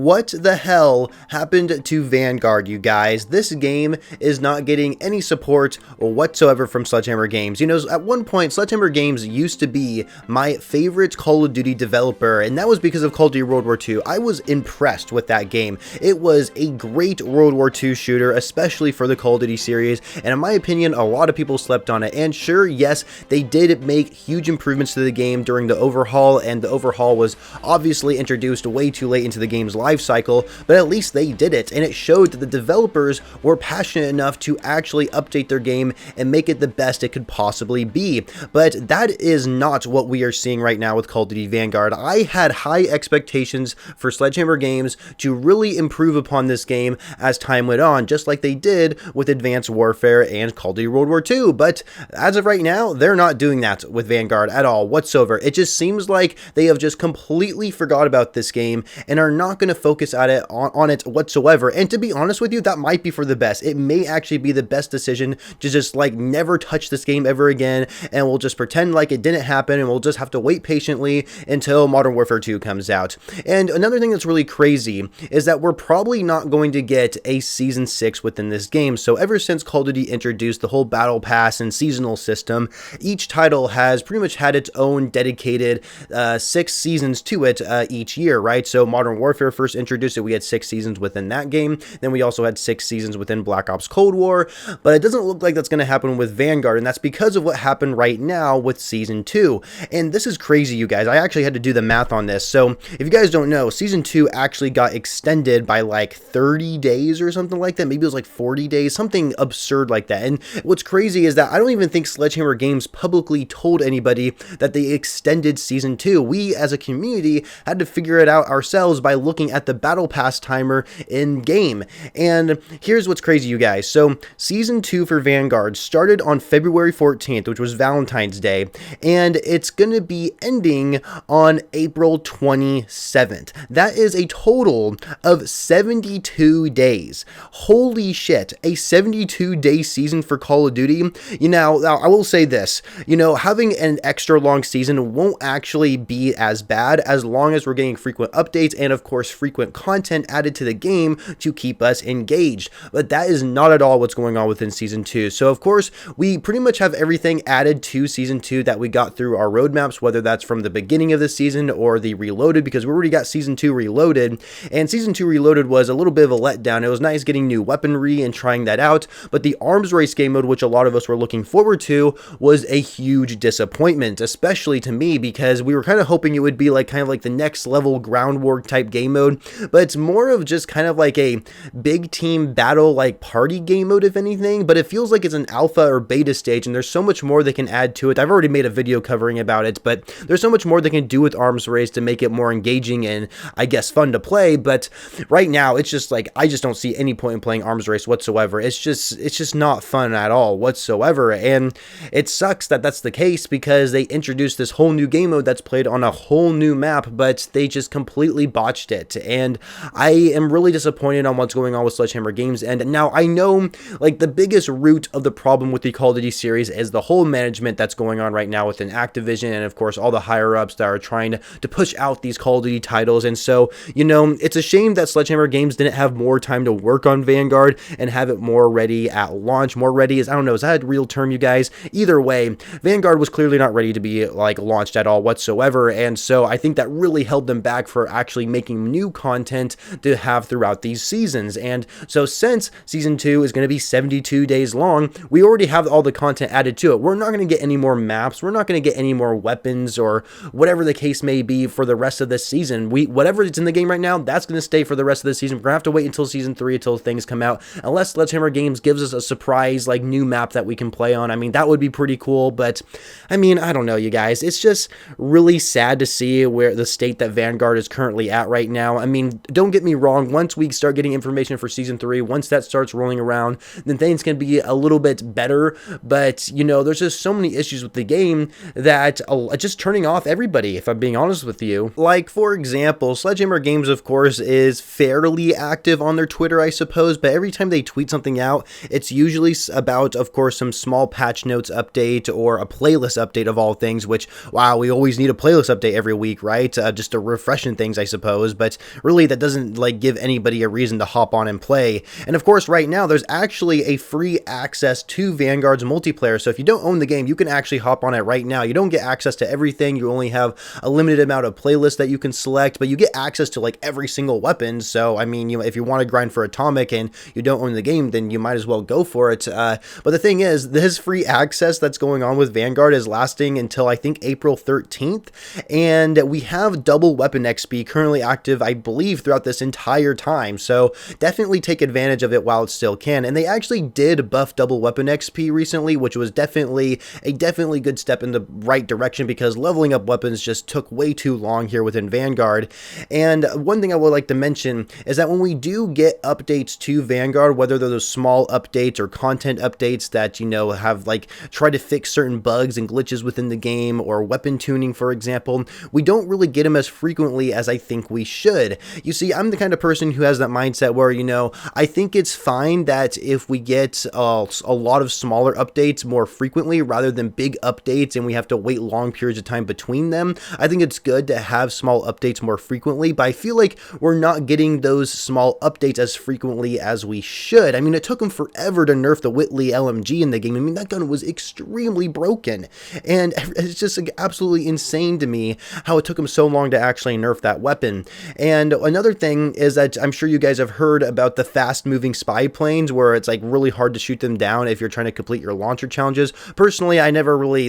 What the hell happened to Vanguard, you guys? This game is not getting any support whatsoever from Sledgehammer Games. You know, at one point, Sledgehammer Games used to be my favorite Call of Duty developer, and that was because of Call of Duty World War II. I was impressed with that game. It was a great World War II shooter, especially for the Call of Duty series, and in my opinion, a lot of people slept on it. And sure, yes, they did make huge improvements to the game during the overhaul, and the overhaul was obviously introduced way too late into the game's life cycle, but at least they did it, and it showed that the developers were passionate enough to actually update their game and make it the best it could possibly be. But that is not what we are seeing right now with Call of Duty Vanguard. I had high expectations for Sledgehammer Games to really improve upon this game as time went on, just like they did with Advanced Warfare and Call of Duty World War II, but as of right now, they're not doing that with Vanguard at all whatsoever. It just seems like they have just completely forgot about this game and are not going to focus on it whatsoever. And to be honest with you, that might be for the best. It may actually be the best decision to just like never touch this game ever again, and we'll just pretend like it didn't happen, and we'll just have to wait patiently until Modern Warfare 2 comes out. And another thing that's really crazy is that we're probably not going to get a Season 6 within this game. So ever since Call of Duty introduced the whole Battle Pass and seasonal system, each title has pretty much had its own dedicated 6 seasons to it each year, right? So Modern Warfare first introduced it, we had 6 seasons within that game. Then we also had 6 seasons within Black Ops Cold War, but it doesn't look like that's going to happen with Vanguard, and that's because of what happened right now with Season 2. And this is crazy, you guys. I actually had to do the math on this. So if you guys don't know, Season 2 actually got extended by like 30 days or something like that. Maybe it was like 40 days, something absurd like that. And what's crazy is that I don't even think Sledgehammer Games publicly told anybody that they extended Season 2. We as a community had to figure it out ourselves by looking at the Battle Pass timer in game. And here's what's crazy, you guys. So Season 2 for Vanguard started on February 14th, which was Valentine's Day, and it's going to be ending on April 27th. That is a total of 72 days. Holy shit, a 72-day season for Call of Duty. You know, I will say this, you know, having an extra long season won't actually be as bad as long as we're getting frequent updates and of course frequent content added to the game to keep us engaged. But that is not at all what's going on within Season 2. So of course, we pretty much have everything added to Season 2 that we got through our roadmaps, whether that's from the beginning of the season or the Reloaded, because we already got Season 2 Reloaded, and Season 2 Reloaded was a little bit of a letdown. It was nice getting new weaponry and trying that out, but the arms race game mode, which a lot of us were looking forward to, was a huge disappointment, especially to me, because we were kind of hoping it would be like kind of like the next level ground war type game mode, but it's more of just kind of like a big team battle like party game mode, if anything, but it feels like it's an alpha or beta stage, and there's so much more they can add to it. I've already made a video covering about it, but there's so much more they can do with arms race to make it more engaging and I guess fun to play. But right now it's just like I just don't see any point in playing arms race whatsoever. It's just not fun at all whatsoever, and it sucks that that's the case because they introduced this whole new game mode that's played on a whole new map, but they just completely botched it, and I am really disappointed on what's going on with Sledgehammer Games. And now I know like the biggest root of the problem with the Call of Duty series is the whole management that's going on right now within Activision, and of course all the higher ups that are trying to push out these Call of Duty titles. And so, you know, it's a shame that Sledgehammer Games didn't have more time to work on Vanguard and have it more ready at launch. More ready is, I don't know, is that a real term, you guys? Either way, Vanguard was clearly not ready to be like launched at all whatsoever, and so I think that really held them back for actually making new content to have throughout these seasons. And so since Season 2 is going to be 72 days long, we already have all the content added to it. We're not going to get any more maps, we're not going to get any more weapons or whatever the case may be for the rest of this season. Whatever it's in the game right now, that's going to stay for the rest of the season. We're going to have to wait until Season 3 until things come out, unless Sledgehammer Games gives us a surprise like new map that we can play on. I mean, that would be pretty cool, but I mean, I don't know, you guys. It's just really sad to see where the state that Vanguard is currently at right now. I mean, don't get me wrong, once we start getting information for Season 3, once that starts rolling around, then things can be a little bit better, but you know, there's just so many issues with the game that just turning off everybody, if I'm being honest with you. Like, for example, Sledgehammer Games, of course, is fairly active on their Twitter, I suppose, but every time they tweet something out, it's usually about, of course, some small patch notes update or a playlist update of all things, which, wow, we always need a playlist update every week, right? Just to refreshen things, I suppose, but really that doesn't like give anybody a reason to hop on and play. And of course, right now there's actually a free access to Vanguard's multiplayer. So if you don't own the game, you can actually hop on it right now. You don't get access to everything. You only have a limited amount of playlists that you can select, but you get access to like every single weapon. So I mean, if you want to grind for atomic and you don't own the game, then you might as well go for it. But the thing is, this free access that's going on with Vanguard is lasting until I think April 13th, and we have double weapon XP currently active, I believe, throughout this entire time. So definitely take advantage of it while it still can. And they actually did buff double weapon XP recently, which was definitely a good step in the right direction, because leveling up weapons just took way too long here within Vanguard. And one thing I would like to mention is that when we do get updates to Vanguard, whether they're those small updates or content updates that, you know, have like try to fix certain bugs and glitches within the game, or weapon tuning, for example, we don't really get them as frequently as I think we should. You see, I'm the kind of person who has that mindset where, you know, I think it's fine that if we get a lot of smaller updates more frequently rather than big updates and we have to wait long periods of time between them. I think it's good to have small updates more frequently, but I feel like we're not getting those small updates as frequently as we should. I mean, it took them forever to nerf the Whitley LMG in the game. I mean, that gun was extremely broken, and it's just like absolutely insane to me how it took them so long to actually nerf that weapon. And another thing is that I'm sure you guys have heard about the fast moving spy planes, where it's like really hard to shoot them down if you're trying to complete your launcher challenges. Personally,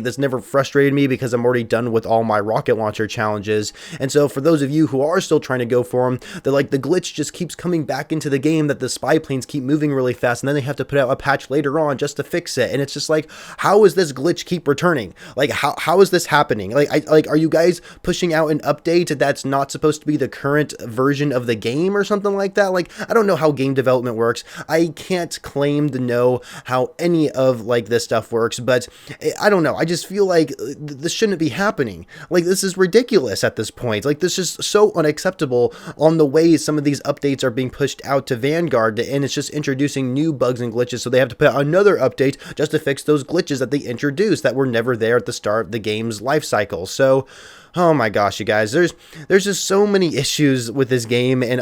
this never frustrated me because I'm already done with all my rocket launcher challenges. And so for those of you who are still trying to go for them, the glitch just keeps coming back into the game, that the spy planes keep moving really fast, and then they have to put out a patch later on just to fix it. And it's just like, how is this glitch keep returning? Like, how is this happening? Are you guys pushing out an update that's not supposed to be the current version of the game or something like that? Like, I don't know how game development works. I can't claim to know how any of like this stuff works, but I don't know. I just feel like this shouldn't be happening. Like, this is ridiculous at this point. Like, this is so unacceptable on the way some of these updates are being pushed out to Vanguard, and it's just introducing new bugs and glitches, so they have to put out another update just to fix those glitches that they introduced that were never there at the start of the game's life cycle. So oh my gosh, you guys, there's just so many issues with this game, and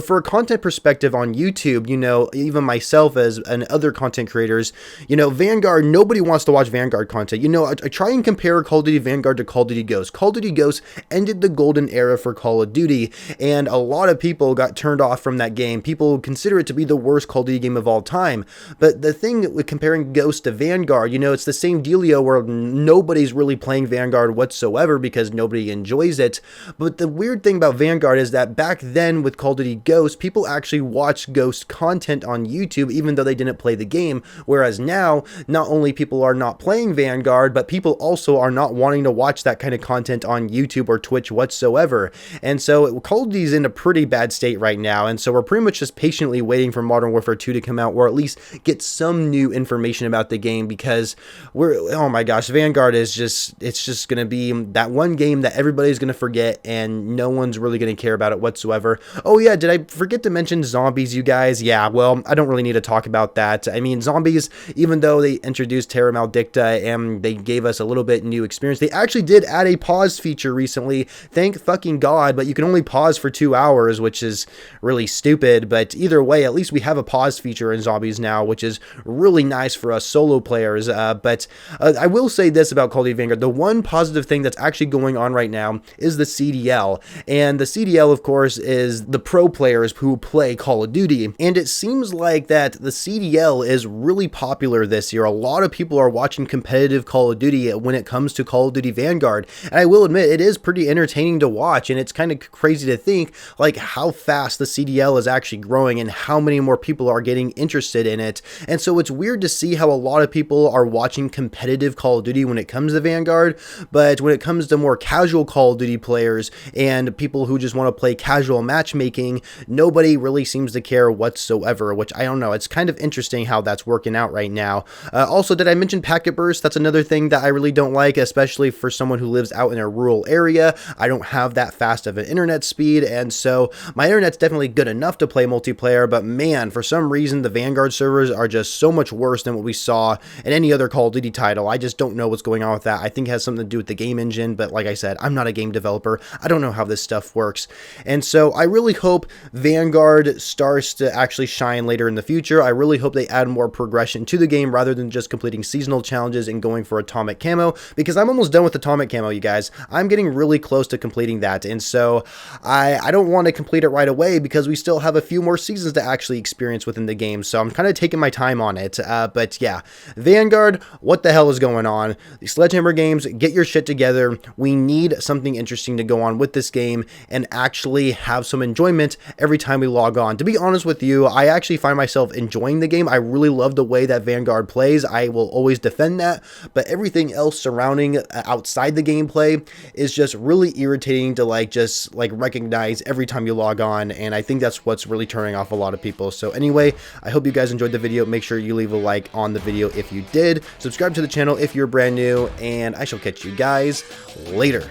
for a content perspective on YouTube, you know, even myself and other content creators, you know, Vanguard, nobody wants to watch Vanguard content. You know, I try and compare Call of Duty Vanguard to Call of Duty Ghosts. Call of Duty Ghosts ended the golden era for Call of Duty, and a lot of people got turned off from that game. People consider it to be the worst Call of Duty game of all time. But the thing with comparing Ghosts to Vanguard, you know, it's the same dealio where nobody's really playing Vanguard whatsoever because nobody enjoys it. But the weird thing about Vanguard is that back then with Call of Duty Ghosts, people actually watched Ghost content on YouTube even though they didn't play the game, whereas now not only people are not playing Vanguard, but people also are not wanting to watch that kind of content on YouTube or Twitch whatsoever. And so Call of Duty is in a pretty bad state right now, and so we're pretty much just patiently waiting for Modern Warfare 2 to come out, or at least get some new information about the game, because oh my gosh, Vanguard is it's just going to be that one game that everybody's going to forget, and no one's really going to care about it whatsoever. Oh yeah, did I forget to mention zombies, you guys? Yeah, well, I don't really need to talk about that. I mean, zombies, even though they introduced Terra Maldicta and they gave us a little bit new experience, they actually did add a pause feature recently. Thank fucking God, but you can only pause for 2 hours, which is really stupid. But either way, at least we have a pause feature in zombies now, which is really nice for us solo players. But I will say this about Call of Duty Vanguard. The one positive thing that's actually going on right now is the CDL. And the CDL, of course, is the pro players who play Call of Duty. And it seems like that the CDL is really popular this year. A lot of people are watching competitive Call of Duty when it comes to Call of Duty Vanguard. And I will admit, it is pretty entertaining to watch. And it's kind of crazy to think like how fast the CDL is actually growing and how many more people are getting interested in it. And so it's weird to see how a lot of people are watching competitive Call of Duty when it comes to Vanguard, but when it comes to more casual Call of Duty players and people who just want to play casual matchmaking, nobody really seems to care whatsoever, which I don't know. It's kind of interesting how that's working out right now. Also, did I mention packet burst? That's another thing that I really don't like, especially for someone who lives out in a rural area. I don't have that fast of an internet speed, and so my internet's definitely good enough to play multiplayer, but man, for some reason, the Vanguard servers are just so much worse than what we saw in any other Call of Duty title. I just don't know what's going on with that. I think it has something to do with the game engine, but like I I said, I'm not a game developer. I don't know how this stuff works. And so I really hope Vanguard starts to actually shine later in the future. I really hope they add more progression to the game rather than just completing seasonal challenges and going for atomic camo, because I'm almost done with atomic camo, you guys. I'm getting really close to completing that, and so I don't want to complete it right away because we still have a few more seasons to actually experience within the game, so I'm kind of taking my time on it. But yeah, Vanguard, what the hell is going on? The Sledgehammer Games, get your shit together. We need something interesting to go on with this game and actually have some enjoyment every time we log on. To be honest with you, I actually find myself enjoying the game. I really love the way that Vanguard plays. I will always defend that, but everything else surrounding outside the gameplay is just really irritating to just recognize every time you log on, and I think that's what's really turning off a lot of people. So anyway, I hope you guys enjoyed the video. Make sure you leave a like on the video if you did. Subscribe to the channel if you're brand new, and I shall catch you guys later.